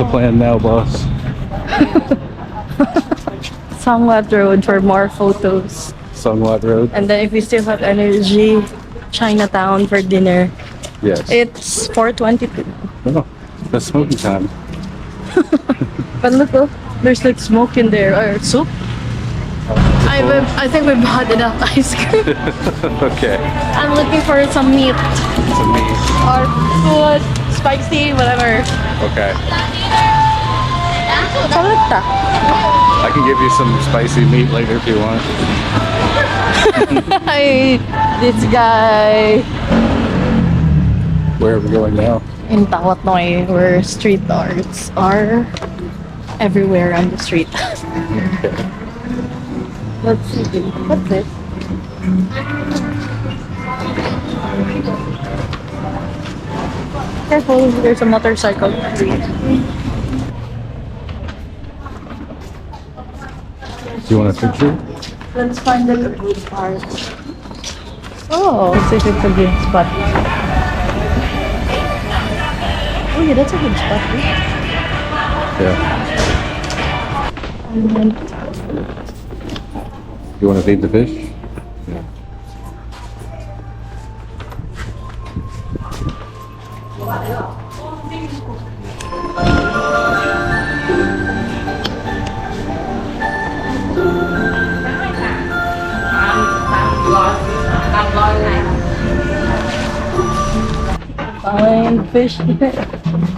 the plan now, boss? Sangwat Road for more photos. Songwat Road? And then if we still have energy, Chinatown for dinner. Yes. It's 4:22. Oh, that's smoking time. But look, oh, there's like smoke in there or soup. I think we've had enough ice cream. Okay. I'm looking for some meat Some meat. or food, spicy, whatever. Okay. Salata. I can give you some spicy meat later if you want. Hi, this guy. Where are we going now? In Talat Noi, where street arts are everywhere on the street. Okay. Let's see. What's this? Careful, there's a motorcycle. Do you want a picture? Let's find the good part. Oh, let's see if it's a good spot. Oh yeah, that's a good spot. Yeah. And You want to feed the fish? Yeah. fine fish. Pretty good, though.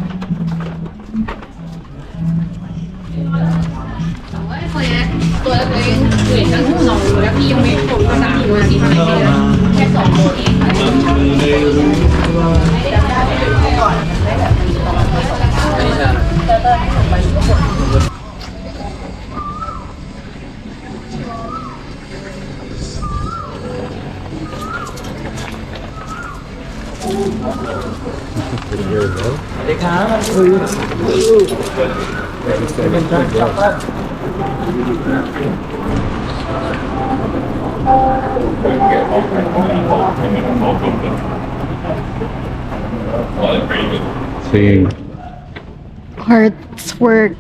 Seeing Artwork,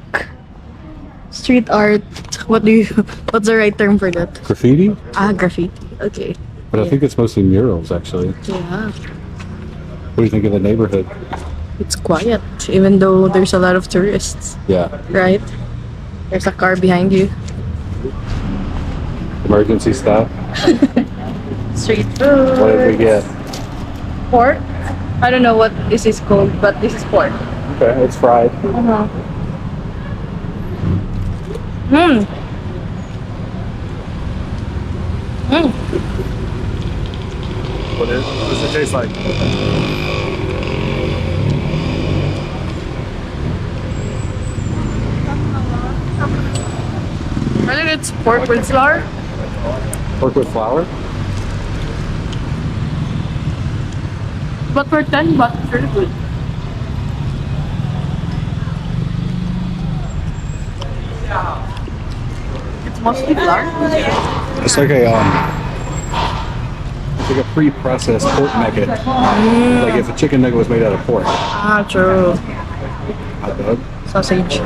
street art. What's the right term for that? graffiti, Graffiti. Okay. but I think it's mostly murals, actually. Yeah. What do you think of the neighborhood? It's quiet, even though there's a lot of tourists, Yeah. right? There's a car behind you. Emergency stop. Street food. What did we get? Pork. I don't know what this is called, but this is pork. Okay, it's fried. Uh-huh. Mmm. Mmm. What does it taste like? I think it's pork with flour. Pork with flour? But for 10 bucks, it's really good. It's mostly flour. It's like a pre-processed pork nugget. Like if a chicken nugget was made out of pork. Ah, true. Hot dog. Sausage.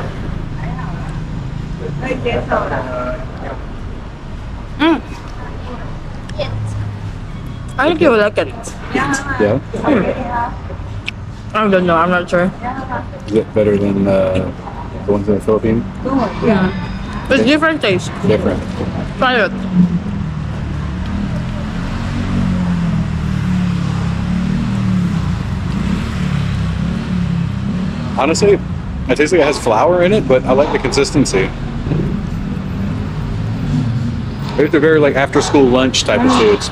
Mm. I think you would like it. Yeah. I don't know, I'm not sure. Is it better than the ones in the Philippines? Yeah. It's different taste. Different. Try it. Honestly, it tastes like it has flour in it, but I like the consistency. It's a very like after school lunch type of foods.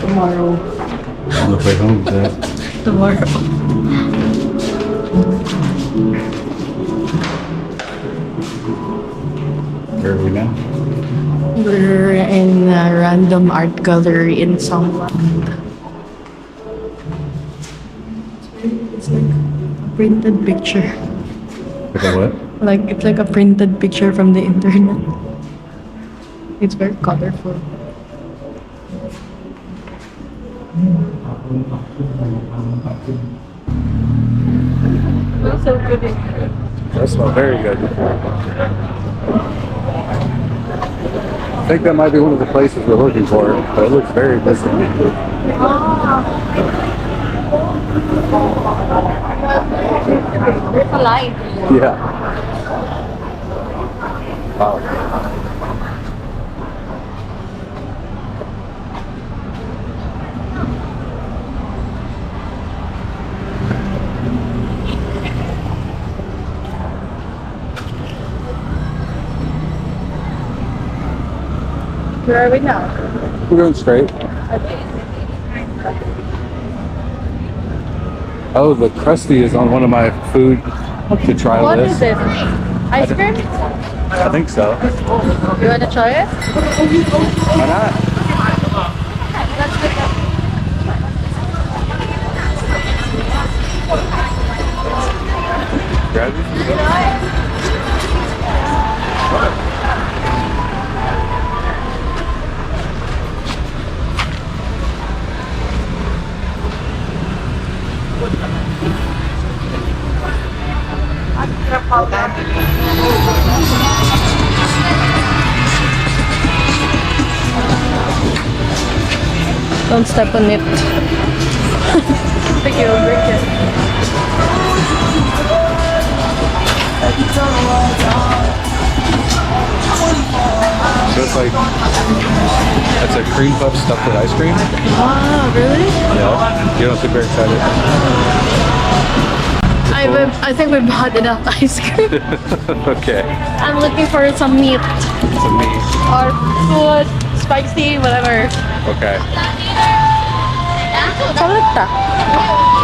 Tomorrow. On the way home, that. Tomorrow. Where are we now? We're in a random art gallery in Songwat. It's like a printed picture. Like a what? Like it's like a printed picture from the internet. It's very colorful. Smells so good. That smells very good. I think that might be one of the places we're looking for, but it looks very busy. There's a line. Yeah. Wow. Where are we now? We're going straight. Oh, the Krusty is on one of my food to try What lists. is it? Ice cream? I think so. You wanna try it? Why not? Grab it. Don't step on it. Thank you, I'll break it. Just like that's a cream puff stuffed with ice cream. Wow, really? Yeah. You don't seem very excited. I think we've had enough ice cream. Okay. I'm looking for some meat Some meat. or food, spicy, whatever. Okay. Salata.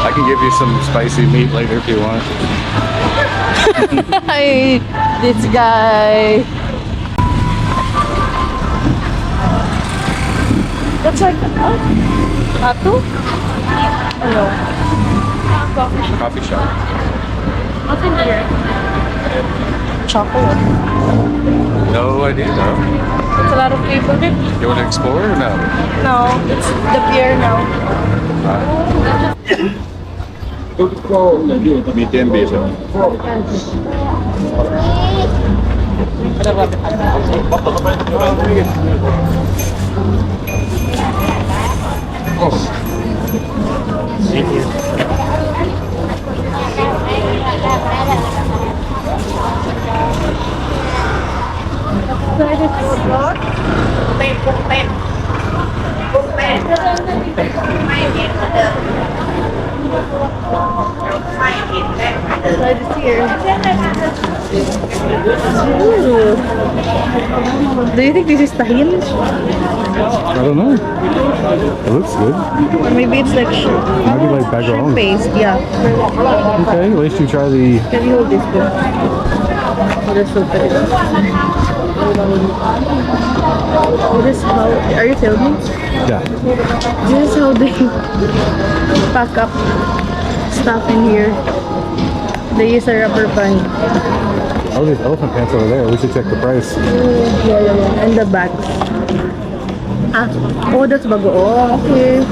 I can give you some spicy meat later if you want. Hi, this guy. That's like tattoo? No. Coffee shop. What's in here? Chocolate. No idea though. It's a lot of people. You want to explore or no? No, it's the pier now. Meat and beef. Right here. Ooh. Do you think this is tahin? I don't know. It looks good. Or maybe it's like Maybe like shrimp background. paste. Yeah. Okay, at least you try the. Can you hold this book? This so good. This is how. Are you filming? Yeah. This is how they pack up stuff in here. They use a rubber band. Oh, there's elephant pants over there. We should check the price. Yeah. And the bags. Ah, oh, that's bago. Oh, okay.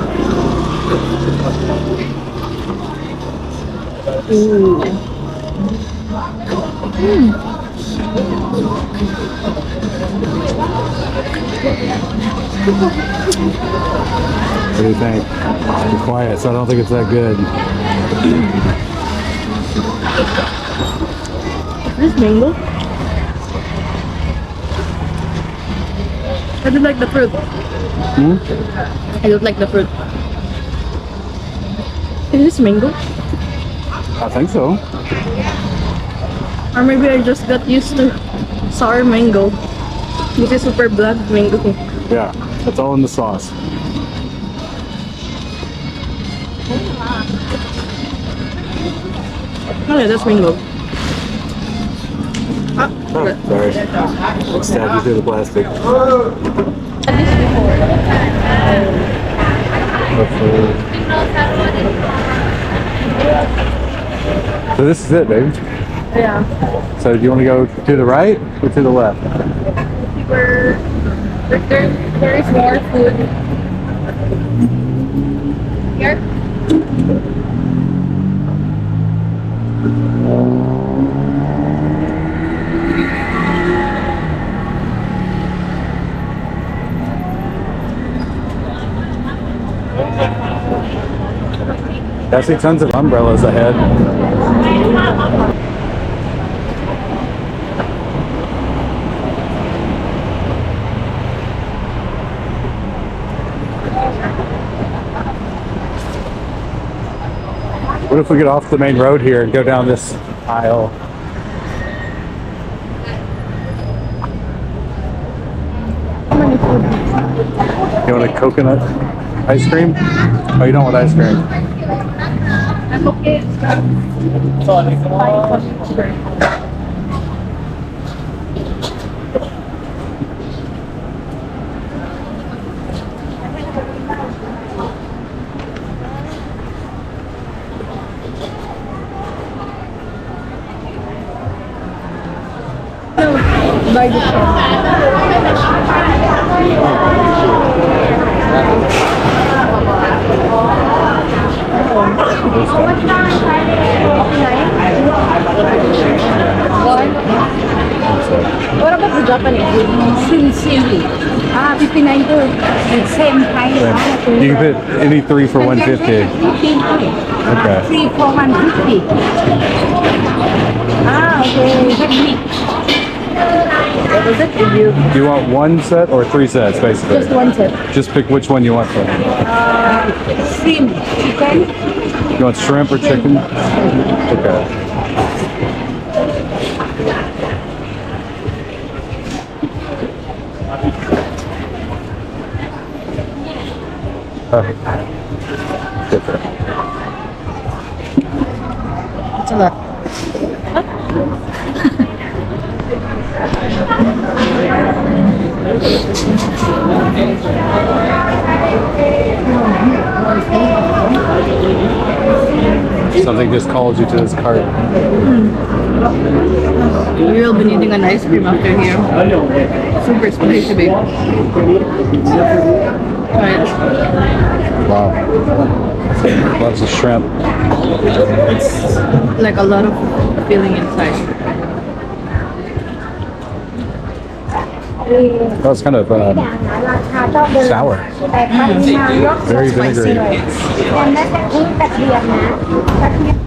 Ooh. What do you think? Be quiet, so I don't think it's that good. This mango? I don't like the fruit. I don't like the fruit. Is this mango? I think so. Or maybe I just got used to sour mango. This is super bland mango. Yeah, it's all in the sauce. Oh yeah, that's mango. Ah, Oh, sorry. It stabbed you through the plastic. had this before. So this is it, baby. Yeah. So do you want to go to the right or to the left? There is more food here. I see tons of umbrellas ahead. What if we get off the main road here and go down this aisle? How many food? You want a coconut ice cream? Oh, you don't want ice cream? I'm okay. Buy this What about the Japanese? Sincerely. 59 good. The same price. You can fit any three for 150. Okay. 3 for 150. Okay. What was it? If you Do you want one set or three sets, basically? just one tip. Just pick which one you want. From. Shrimp. Chicken. You want shrimp or chicken? Okay. Oh. Different. It's a lot. Something just called you to this cart. We will be needing an ice cream after here. Super spicy, babe. Right. Wow. Lots of shrimp. It's like a lot of filling inside. That was kind of sour. Very vinegary.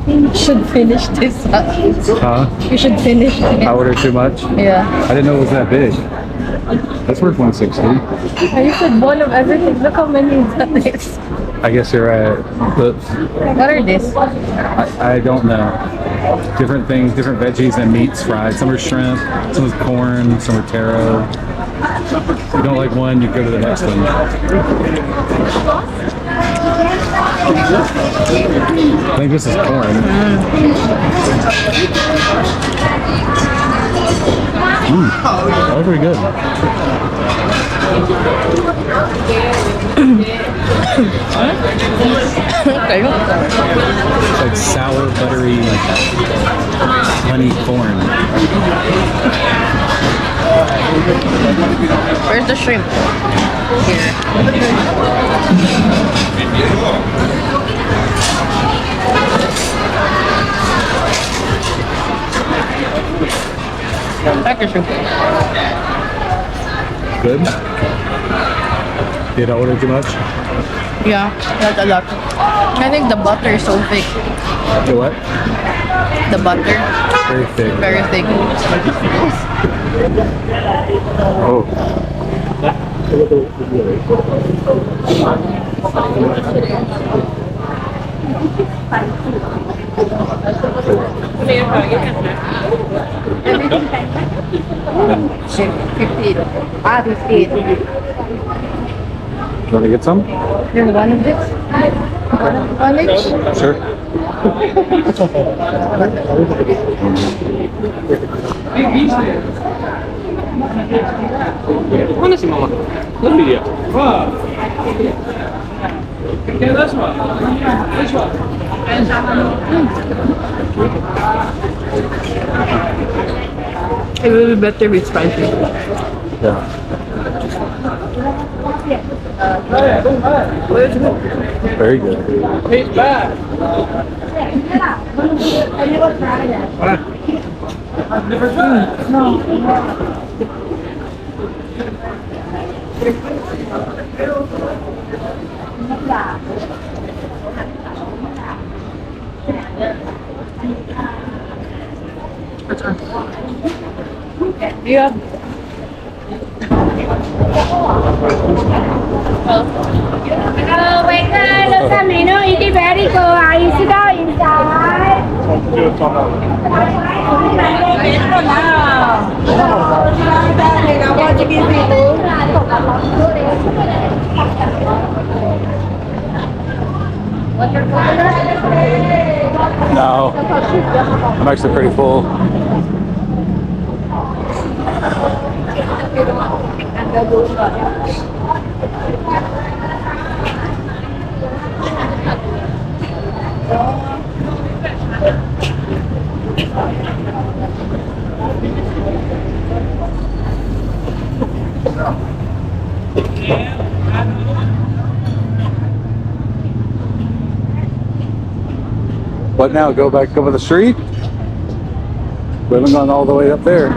You should finish this. Huh? You should finish it. I ordered too much? Yeah. I didn't know it was that big. That's worth 160. You said one of everything. Look how many that is. I guess you're right. But What are these? I don't know. Different things, different veggies and meats fried. Some are shrimp, some is corn, some are taro. If you don't like one, you go to the next one. I think this is corn. That was pretty good. It's like sour, buttery, honey corn. Where's the shrimp? Here. Like a shrimp. Good? Did I order too much? Yeah, that's a lot. I think the butter is so thick. The what? The butter, Very thick. very thick. Oh. Ah, 15. You want to get some? There's one of this. One each. Sure. Mana sih mama? Lebih ya? Wah. Yeah, that's one. This one. It will be better with spicy. Yeah. Very good. He's back. Yeah. Waiter, look at menu. It is very good. You sit down inside. No, I'm actually pretty full. What now? Go back over the street? We haven't gone all the way up there.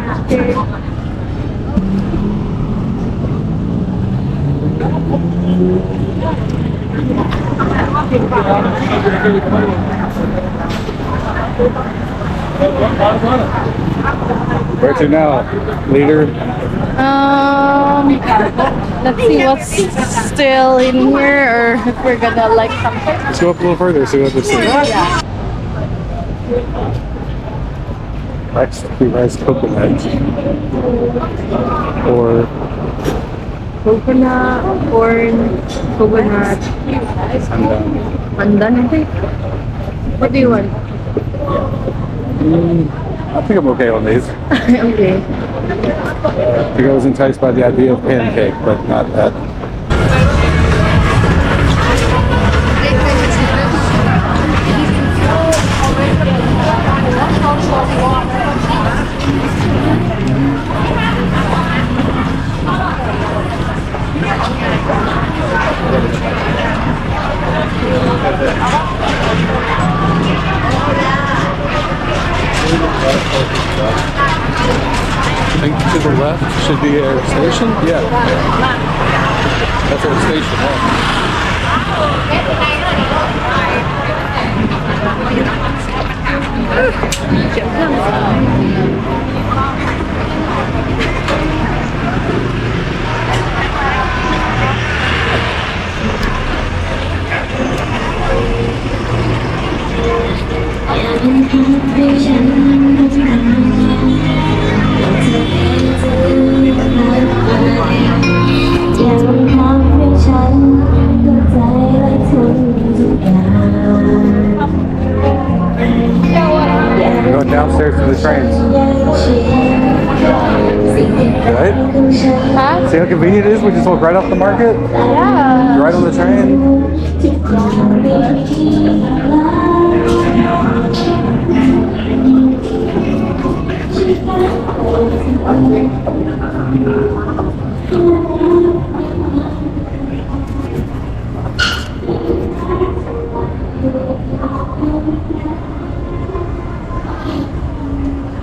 Where to now, leader? Let's see what's still in here, or if we're gonna like something. Let's go up a little further, see what this is. Actually, rice coconut. Or Coconut, corn, coconut, pandan, I think. What do you want? I think I'm okay on these. Okay. I think I was enticed by the idea of pancake, but not that. I think to the left should be our station. Yeah. That's our station. Huh? We're going downstairs to the trains. Right? Huh? See how convenient it is? We just walk right off the market. Yeah. Right on the train.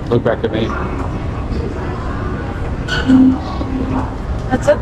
Look back at me. That's it.